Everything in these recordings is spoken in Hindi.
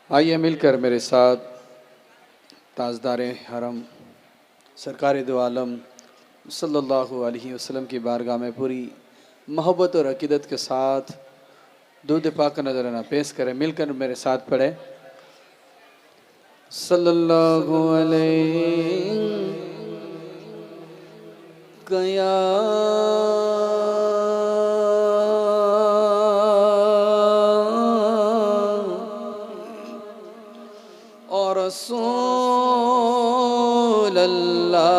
आइए मिलकर मेरे साथ ताजदार हरम सरकार दो आलम सल्लल्लाहु अलैहि वसल्लम की बारगाह में पूरी मोहब्बत और अकीदत के साथ दूध पाक नजराना पेश करें। मिलकर मेरे साथ पढ़े सल्लल्लाहु अलैहि या और रसूल अल्लाह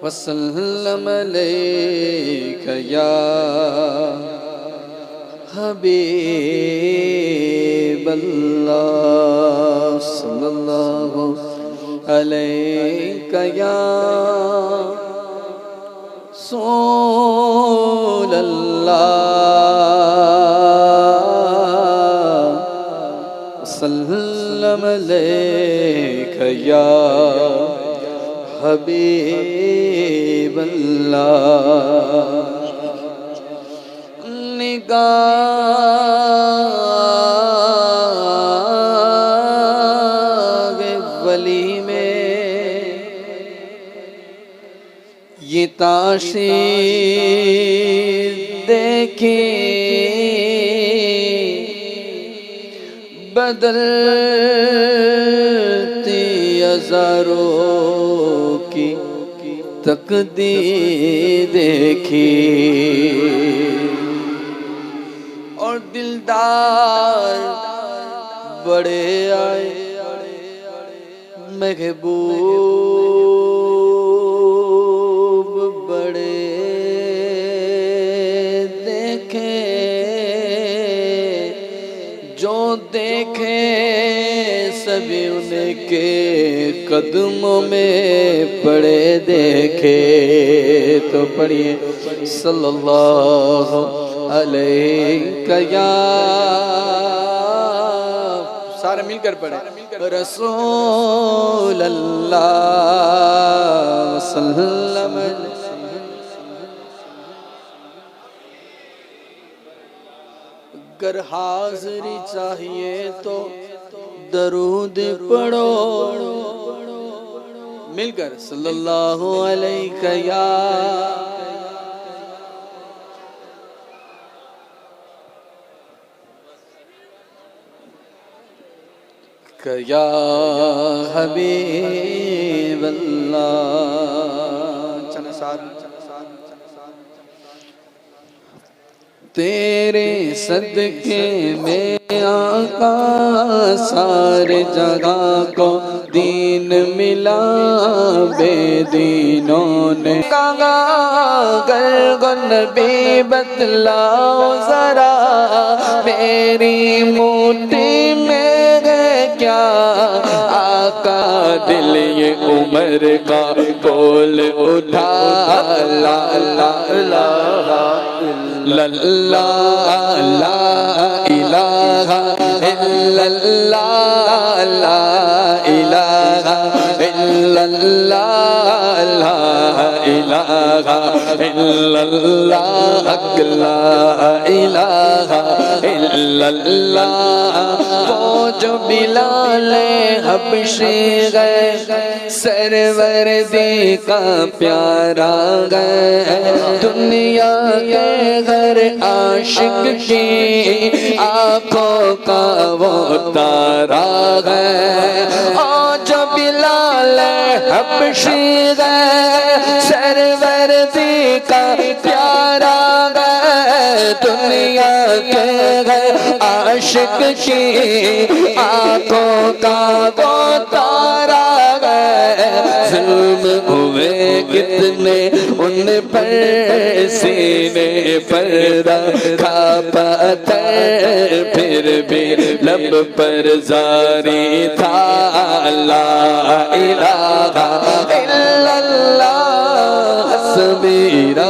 वसल्लम अलैका या हबीब अल्लाह सल्लल्लाहु अलैका या रसूल अल्लाह सल्लम अलैका या हबीब अल्लाह। निगाह वली में ये ताशीर देखे बदलती हज़ारों की तकदीर देखी और दिलदार बड़े आए महबूब बड़े देखे जो देखे सभी उनके कदमों में पड़े देखे। तो पढ़िए सल्लल्लाहु अलैका या सारे मिलकर पढ़े रसूल अल्लाह सल्लम। अगर हाज़री चाहिए तो दरूद पढ़ो मिलकर सल्लल्लाहु अलैका या या हबीब अल्लाह। चलो साथ तेरे सदके में आका सारे जगह को दीन मिला बेदीनों ने कहा गल भी बतलाओ जरा मेरी मुट्ठी में क्या आका दिल ये उमर का बोल उठा ला ला ला ला ला ला इलाहा इल्लल्लाह ला इलाहा इल्लल्लाह ला इलाहा इल्लल्लाह ला इलाहा इल्लल्लाह। वो जो बिलाल हबशी गए सरवर दी का प्यारा गए दुनिया के घर आशिक की आंखों का वो तारा गए। और जो बिलाल हबशी गए सरवर दी का प्यारा गए दुनिया के घर आशिक की आंखों का वो तारा गए। जुल्म हुए कितने उन पर सीने पर रखा पत्थर फिर भी लब पर जारी था ला इलाहा इल्लल्लाह हस्बी ला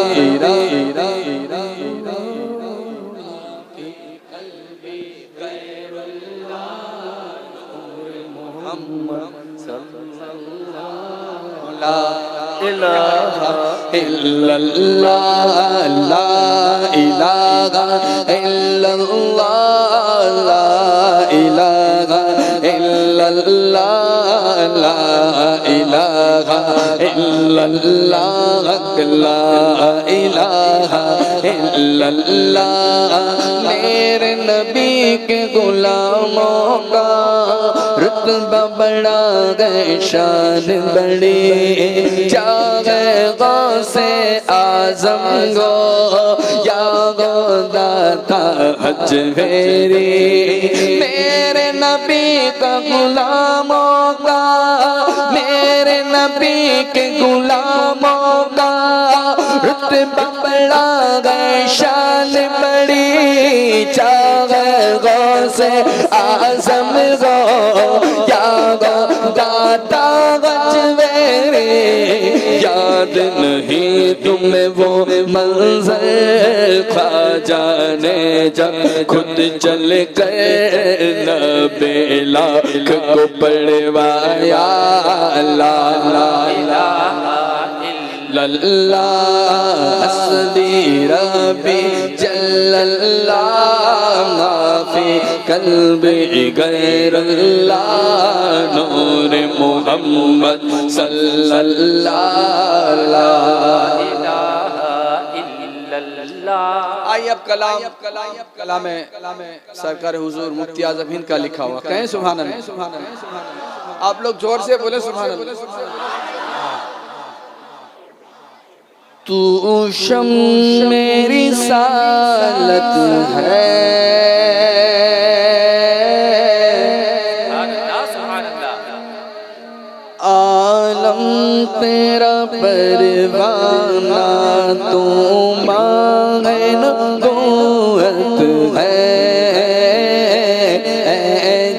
इलाहा इल्लल्लाह ला इलाहा इलाहा इल्लल्लाह ला इलाहा इल्लल्लाह ला इलाहा इल्लल्लाह ला इलाहा इल्लल्लाह। मेरे नबी के गुलामों का रुतबा बड़ा गए, शान बड़ी, जागे गौसे आजम गो या गो दाता हज फेरी। मेरे नबी का गुलामों का, मेरे नबी के गुलामों का रुतबा बड़ा गए, शान बड़ी, चाहे गौसे आजम गो या गो दाता गज मेरे। याद नहीं तुम्हें वो मंजर ख्वाजा ने जब खुद चल गए न बेलाख को पढ़वाया। ला इलाहा इल्लल्लाह हस्बी रब्बी जल्लल्लाह माफी कल्बी गैरल्लाह नूर मुहम्मद सल्लल्लाह ला इलाहा इल्लल्लाह। आइए अब कलाम सरकार हुजूर मुफ्ती आज़म हिंद का लिखा हुआ, कहें सुभान अल्लाह। आप लोग जोर से बोले सुभान अल्लाह। तू शम मेरी सालत है, आलम तेरा परवाना, तू मांगे नबूवत है,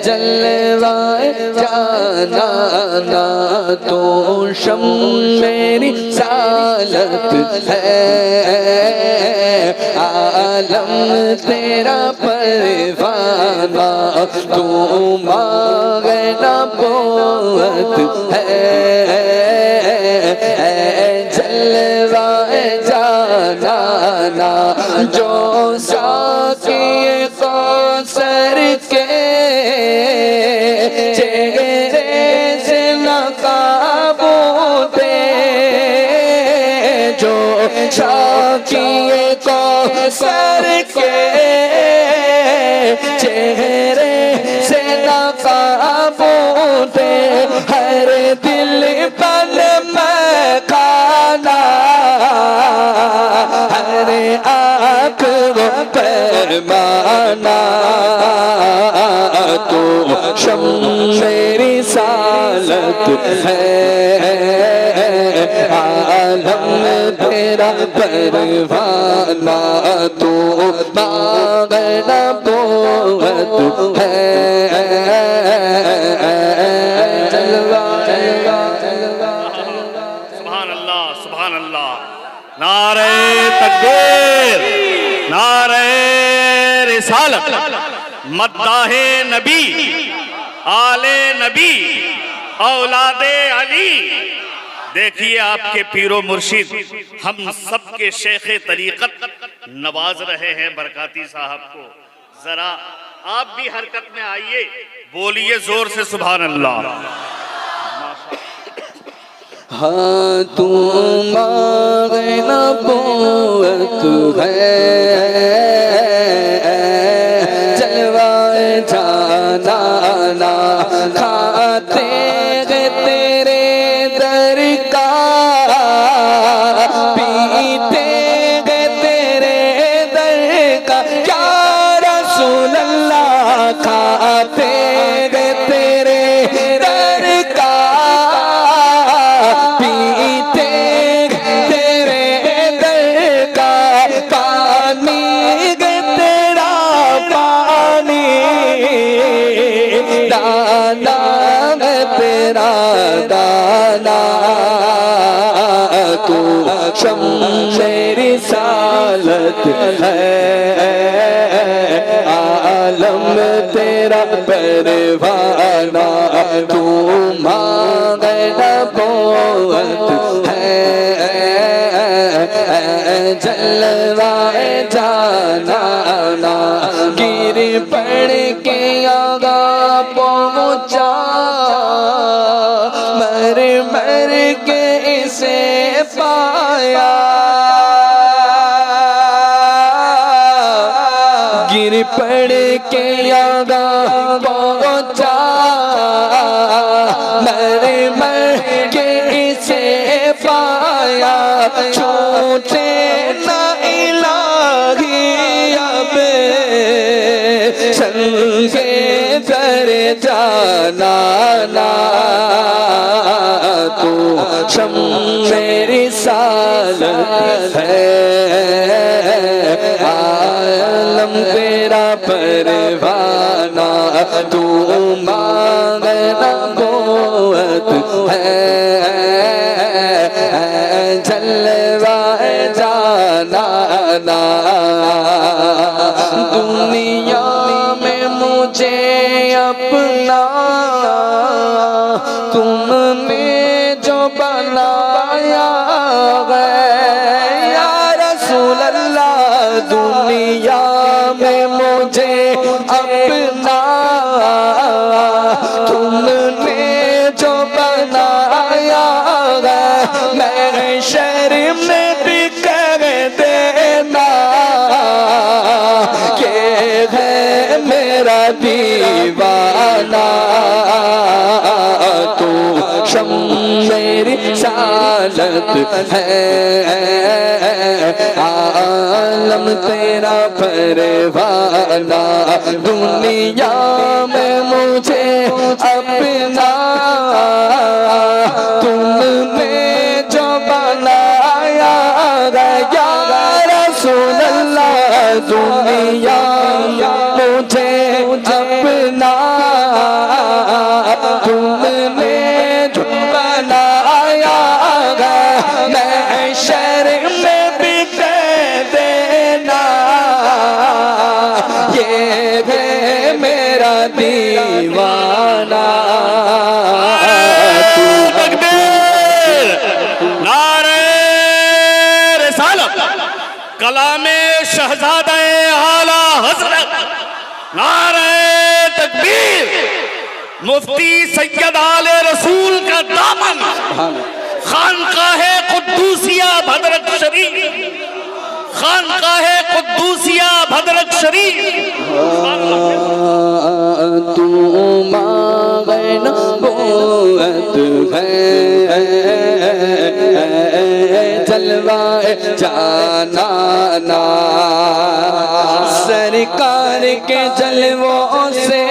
जलवाए जाना तो शम मेरी सालत है, आलम तेरा परवाना, तू मांगे नबूवत है, जलवाए जाना जो साकिए कौसर के चेहरे से नकाबू दे, जो साकिए कौसर के चेहरे से नकाबू दे, हर दिल पल में खाना, हर आँख वो पैमाना, तो शम मेरी सालत है, आलम तेरा परवाना, तो मांगे नबूवत है, जलवा जलवा जलवा। सुभान अल्लाह सुभान अल्लाह। नारे तकबीर, नारे रिसालत, मद्दाहे नबी, आले नबी, औलादे अली। देखिए आपके पीरो मुर्शिद हम सबके शेख तरीकत नवाज रहे हैं बरकाती साहब को। जरा आप भी हरकत में आइए, बोलिए जोर से सुभान अल्लाह। हाँ तू मांगे नबूवत है, जलवाए जाना खाते गए तेरे दर का, पीते गए तेरे दर का, या रसूल अल्लाह खाते गए तेरे दर का, पीते तेरे दर का पानी गे तेरा पानी, दाना तेरा दाना, तू शम मेरी सालत है, आलम तेरा परवाना, तू मांगे नबूवत है, जल जलवाए जाना ना, गिर पड़ के आगा पहुँचा, मर मर के इसे पाया, गिर पड़ के आगा पहुँचा, मर मर के इसे पाया, छूटे ना इलाही अब संगे दर जाना ना, तू शम मेरी सालत है, आलम तेरा परवाना, तू मांगना बोअत है, जलवाए जाना ना, दुनिया में मुझे अपना तुमने जो बनाया है, या रसूल अल्लाह, दुनिया में मुझे अपना तुमने जो बनाया है, मैं शर्म में भी कह देना के है मेरा दीवाना, तू शम मेरी सालत है, आलम तेरा परवाना, दुनिया में मुझे अपना तुमने जो बनाया गया, रसूल अल्लाह, दुनिया मुझे अपना तुमने जो बनाया गया, मैं शर्म में भी कह देना ये है मेरा दीवाना, तकबीर, नारे रिसालत, कलामे शहजादा आला हजरत, नारे तकबीर, मुफ्ती सैयद आले रसूल का दामन, खानकाहे कुद्दूसिया भद्रक शरीफ, खानकाहे कुद्दूसिया भद्रक शरीफ, तू मांगन बोअत है, जलवाए जाना ना, सरकार के जलवों से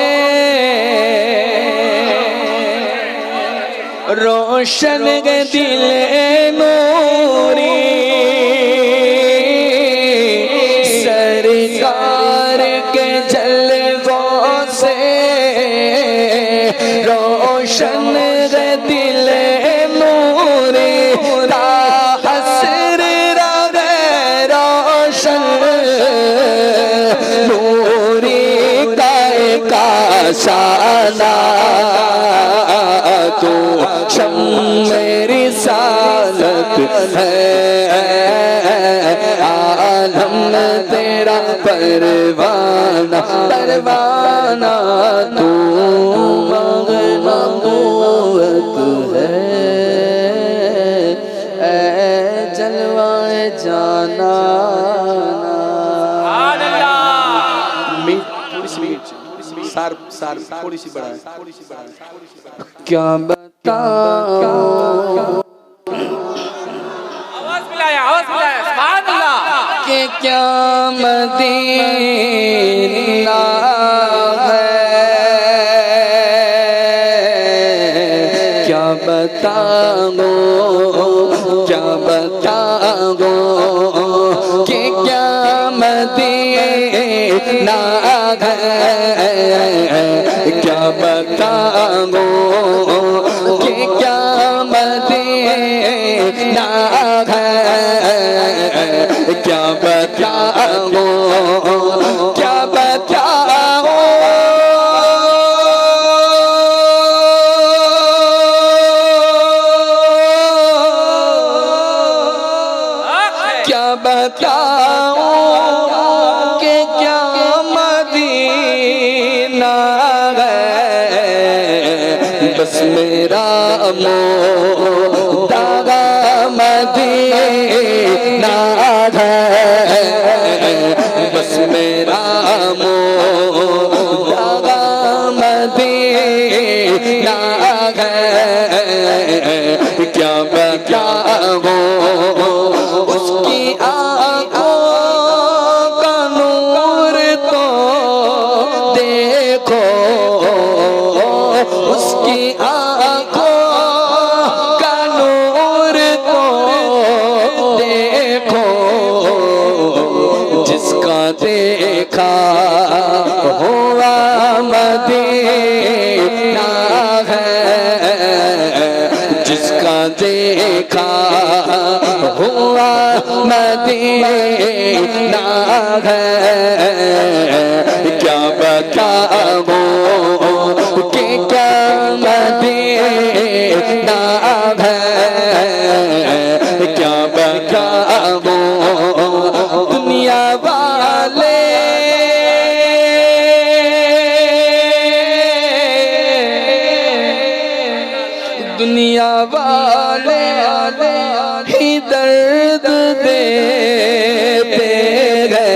रोशन दिल नूरी, सरकार के जलवों से रोशन दिल नूरी, हसर रोशन नूरी का शाना, तो शम मेरी सालत है, आलम तेरा परवाना, परवाना, तू मगना बोअत है, जलवाए जाना सार सार थोड़ी सी बढ़ाए, क्या बताऊं आवाज मिलाया सुभान अल्लाह, कि क्या मदीना है, क्या बताऊं, क्या बताऊं कि क्या मदीना है, क्या बताऊं कि क्या मदीना है, क्या बताऊं, क्या बताऊं, क्या बताऊं बस मेरा दागा मदीना है, बस मेरा दागा मदीना है। क्या बताऊं उसकी आँखों का नूर तो देखो, उसकी आँखों का नूर तो देखो, जिसका देखा हुआ मदीना है, जिसका देखा हुआ मदीना है। क्या बताऊं कि क्या मदीना है, क्या बताऊं दुनिया वाले दुनिया वाले ही दर्द देते गए,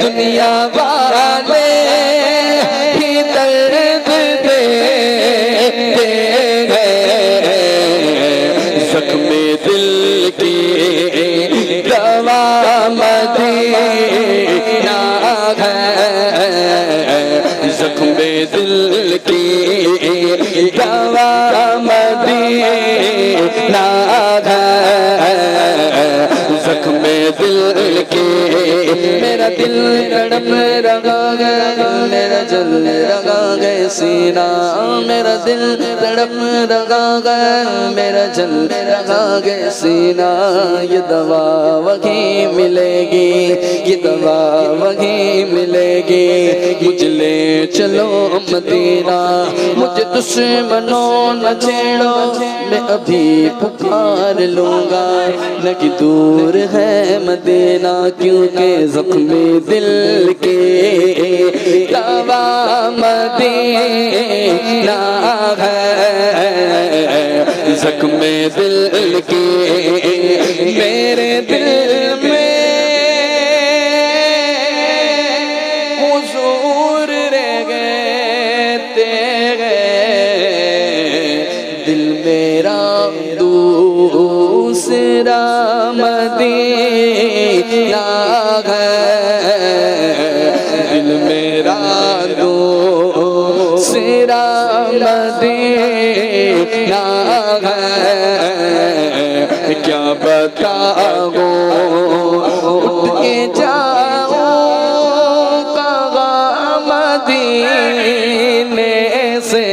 दुनिया वाले ही दर्द देते गए। ज़ख्मे दिल की दवा मदीना है, ज़ख्मे दिल की दवा मदीना है, ज़ख्मे दिल की। मेरा दिल तड़प रहा है, मेरा जल रहा है सीना, मेरा दिल तड़प रहा है, मेरा जल रहा है सीना। ये दवा वहीं मिलेगी, ये दवा वहीं मिलेगी। मुझे ले चलो मदीना, मुझे दुश्मनों न छेड़ो, मैं अभी पुकार लूंगा। न कि दूर है मदीना, क्योंकि ज़ख्मे दिल के दवा मदीना है, ज़ख्मे दिल के। मेरे दिल में हुजूर रह गए तेरे, दिल मेरा दूसरा मदीना है, दिल मेरा दूसरा मदीना है। क्या बताऊं उठ के जाऊं कहाँ मदीने से,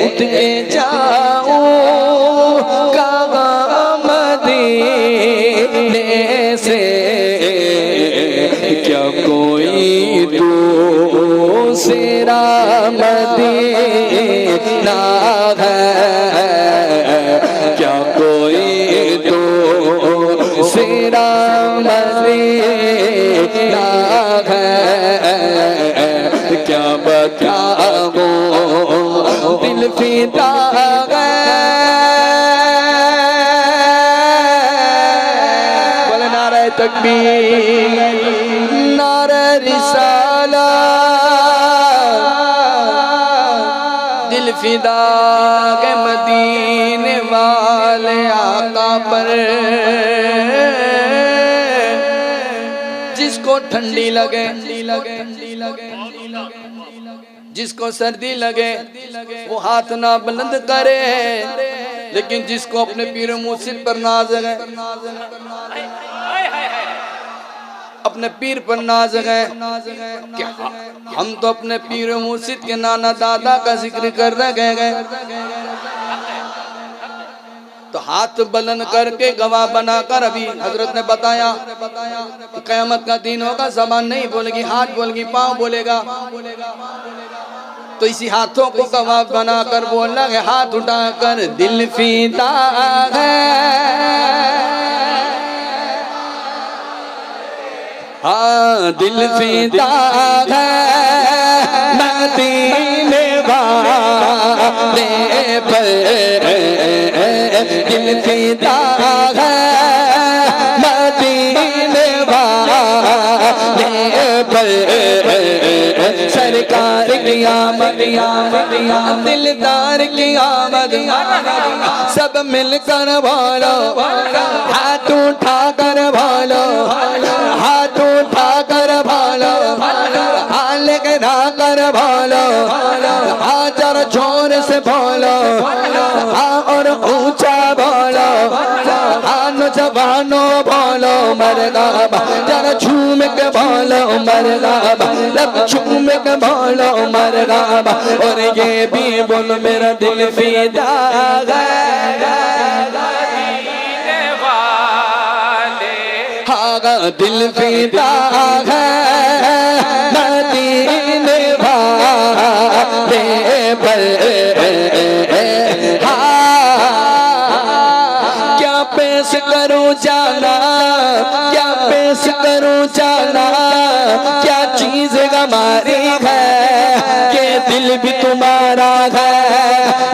उठ के जाऊं कहाँ मदीने से। क्या कोई दूसरा मदीना है, क्या कोई दूसरा मदीना है। क्या बताऊं दिल फिदा है, बोले नारे तकबीर, नारे रिसाला, दिल फिदा के मदीने वाले आका पर। जिसको ठंडी लगे, जिसको सर्दी लगे वो हाथ ना बुलंद करे, लेकिन जिसको अपने पीर मुर्शिद पर नाज है, अपने पीर पर नाज है कि हम तो अपने पीर मुर्शिद के नाना दादा का जिक्र कर रहे हैं, तो हाथ बुलंद करके गवाह बनाकर। अभी हजरत ने बताया कि क़यामत का दिन होगा, ज़बान नहीं बोलेगी, हाथ बोलेगी, पाँव बोलेगा। तो इसी हाथों को गवाह बनाकर बोलना है, हाथ उठाकर दिल फीदा है, हाँ दिल फीदा है, मदीने वाले पर दिल फिदा है, मदीने वाले पर सरकार की आमद, दिलदार की आमद, सब मिलकर बोलो, हाथ उठा कर बोलो, हाथ उठा कर बोलो, हाल गिरा कर बोलो, हाँ जरा जोर से बोलो, हाँ और ऊंचा बोलो, हाँ नौजवानों बोलो मरहबा, जरा झूम के बोलो मरहबा, लब झूम के बोलो मरहबा, और ये भी बोलो मेरा दिल फिदा है, हाँ दिल फिदा है, मदीने वाले पर क्या पेश करूं जाना, क्या पेश करूं जाना, क्या चीज हमारी है, के दिल भी तुम्हारा है,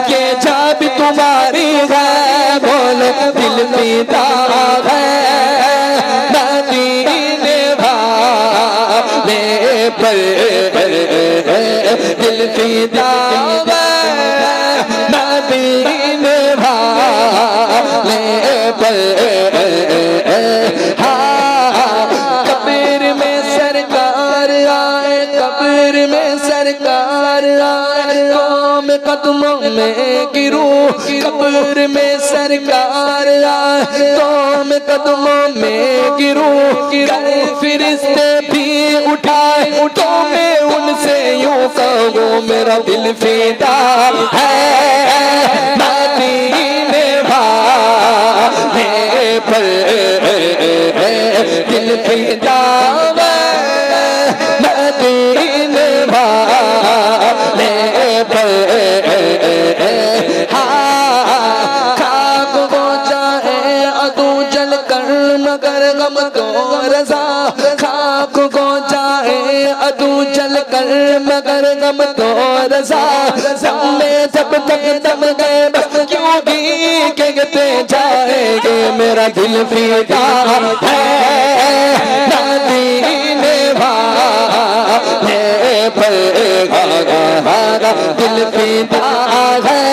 के जा भी तुम्हारी है, बोलो दिल फिदा है, मदीने वाले पर दिल फिदा है, मदीने वाले पर कब्र में सरकार आए, कब्र में सरकार आए, कौम कदमों में गिरूं, कब्र में सरकार आए, कौम कदमों में गिरूं, फिरिश्ते भी उठाए, तो मैं उनसे यूं कहूं मेरा दिल फिदा है, मदीने वाले पर दिल फिदा है, मदीने वाले पर खाक हो जाए अदू जल कर मगर गम तो रजा, खाक हो जाए अदू जल कर मगर गम तो रजा, में जब तक दम गए बस क्यों भी कहते जाएंगे मेरा दिल फिदा है, मदीने वाले पर दिल फिदा है,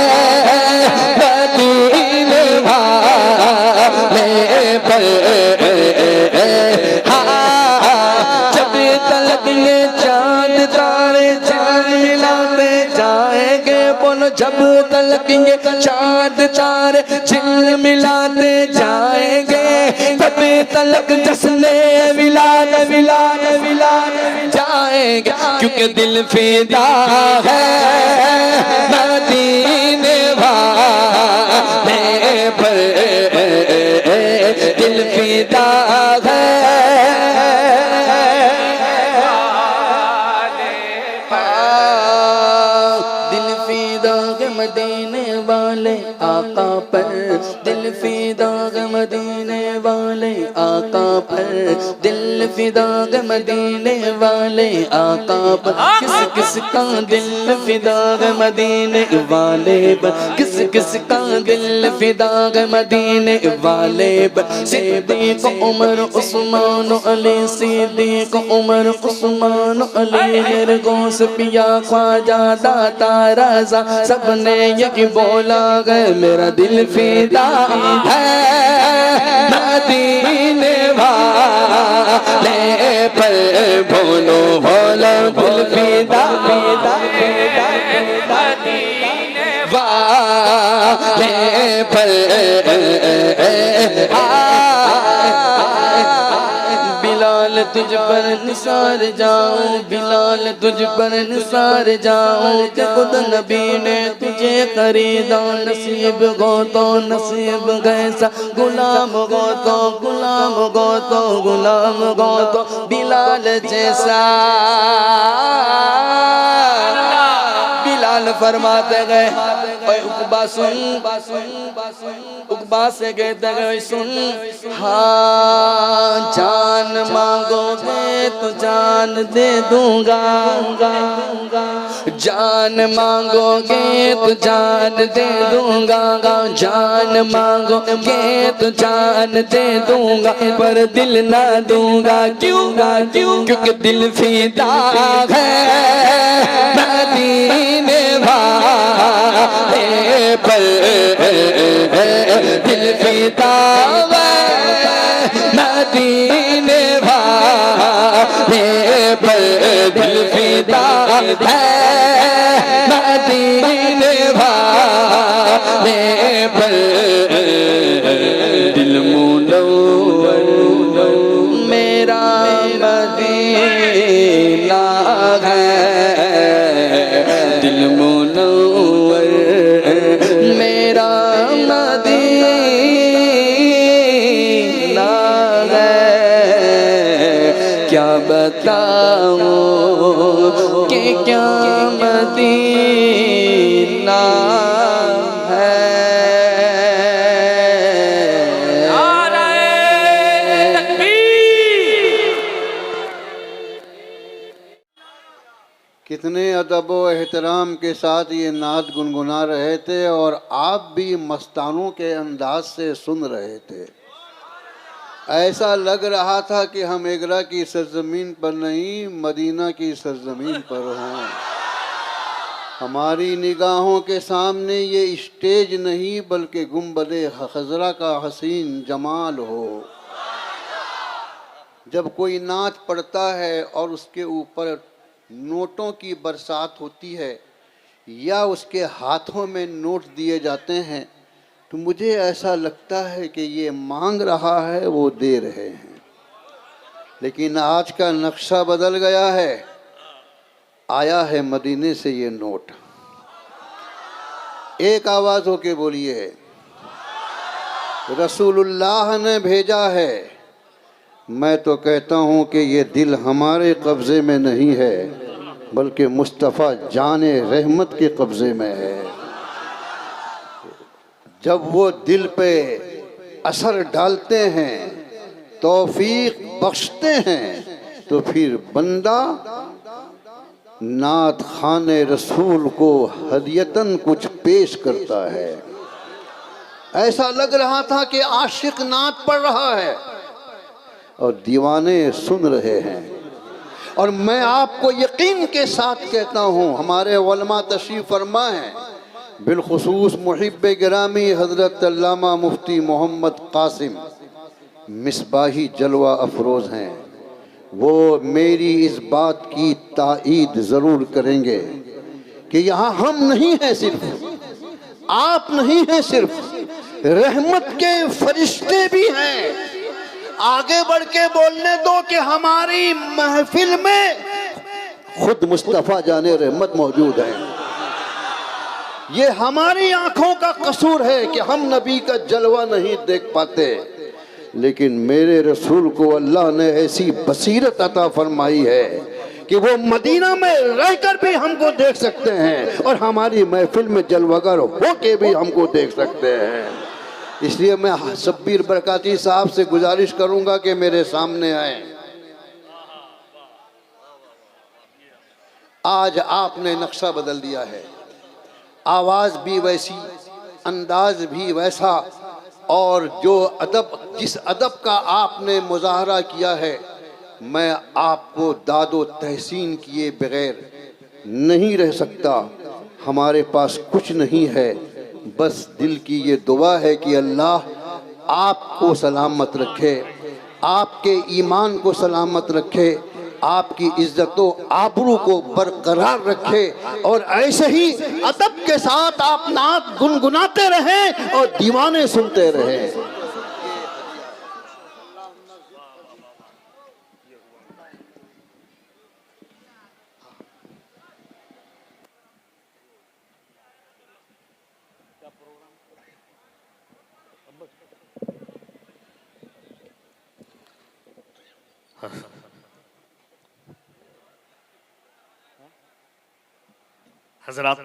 मदीने वाले पर जब तलक ये चांद तारे चांद मिलाते जाएंगे, बोलो जब तलक ये चांद तारे चिल मिलाते जाएंगे, तब तलक जश्ने मिलाद मिलाद मिलाद जाएंगे, क्योंकि दिल फिदा है, मदीने वाले पर दिल फिदा है, दिल फिदा है मदीने वाले आका पर, दिल फिदा है मदीने वाले आका पर, दिल फिदा है मदीने वाले आका पर, किस किस का दिल फिदा है मदीने वाले पर, किस किस का दिल फिदा है मदीने वाले पर, सिद्दीक उमर उस्मान अली, सिद्दीक उमर उस्मान अली, मेरे गौस पिया ख्वाजा दाता रज़ा, सबने यही बोला गए मेरा दिल फिदा है, मदीने वाले पर बोलो बोलो दिल फिदा फिदा फिदा मदीने वाले पर बिलाल तुझ पर निसार जाऊं, बिलाल तुझ पर निसार जाऊं, कि खुद नबी ने तुझे खरीदा, नसीब गो तो नसीब गैसा, गुलाम गो तो गुलाम गो तो गुलाम गो तो बिलाल जैसा। बिलाल फरमाते गए उकबा सुन, उकबा से कहते गए सुन, हाँ जान मांगोगे तो जान दे दूंगा, जान मांगोगे तो जान दे दूंगा, जान मांगोगे तो जान दे दूंगा, पर दिल ना दूंगा। क्यों क्योंकि दिल फिदा है मदीने वाले पर, दिल फिदा मदीने वाले पर, दिल फिदा है मदीने वाले पर, दिल मुनव्वर मेरा मदीना है, दिल मुनव्वर मेरा मदीना है। क्या बताऊं कि क्या मदीना है। कितने अदब व एहतराम के साथ ये नात गुनगुना रहे थे और आप भी मस्तानों के अंदाज से सुन रहे थे। ऐसा लग रहा था कि हम एगरा की सरजमीन पर नहीं, मदीना की सरजमीन पर हों। हमारी निगाहों के सामने ये स्टेज नहीं बल्कि गुंबदे खजरा का हसीन जमाल हो। जब कोई नात पढ़ता है और उसके ऊपर नोटों की बरसात होती है या उसके हाथों में नोट दिए जाते हैं तो मुझे ऐसा लगता है कि ये मांग रहा है, वो दे रहे हैं। लेकिन आज का नक्शा बदल गया है। आया है मदीने से ये नोट। एक आवाज होके बोलिए, रसूलुल्लाह ने भेजा है। मैं तो कहता हूँ कि ये दिल हमारे कब्ज़े में नहीं है बल्कि मुस्तफ़ा जाने रहमत के कब्ज़े में है। जब वो दिल पे असर डालते हैं, तौफीक बख्शते हैं, तो फिर बंदा नात खाने रसूल को हदियतन कुछ पेश करता है। ऐसा लग रहा था कि आशिक नात पढ़ रहा है और दीवाने सुन रहे हैं। और मैं आपको यकीन के साथ कहता हूँ, हमारे उलमा तशरीफ़ फरमा हैं, बिलखुसूस मुहिब्बे गिरामी हज़रत अल्लामा मुफ्ती मोहम्मद कासिम मिसबाही जलवा अफरोज़ हैं। वो मेरी इस बात की ताईद ज़रूर करेंगे कि यहाँ हम नहीं हैं, सिर्फ आप नहीं हैं, सिर्फ रहमत के फरिश्ते भी हैं। आगे बढ़ के बोलने दो कि हमारी महफिल में खुद मुस्तफ़ा जाने रहमत मौजूद है। ये हमारी आंखों का कसूर है कि हम नबी का जलवा नहीं देख पाते, लेकिन मेरे रसूल को अल्लाह ने ऐसी बसीरत अता फरमाई है कि वो मदीना में रहकर भी हमको देख सकते हैं और हमारी महफिल में जलवागर होके भी हमको देख सकते हैं। इसलिए मैं शब्बीर बरकाती साहब से गुजारिश करूंगा कि मेरे सामने आए। आज आपने नक्शा बदल दिया है, आवाज़ भी वैसी, अंदाज भी वैसा, और जो अदब, जिस अदब का आपने मुजाहरा किया है, मैं आपको दादो तहसीन किए बगैर नहीं रह सकता। हमारे पास कुछ नहीं है, बस दिल की ये दुआ है कि अल्लाह आपको सलामत रखे, आपके ईमान को सलामत रखे, आपकी इज्जतो आबरू को बरकरार रखे और ऐसे ही अदब के साथ आप नात गुनगुनाते रहें और दीवाने सुनते रहें। हजरात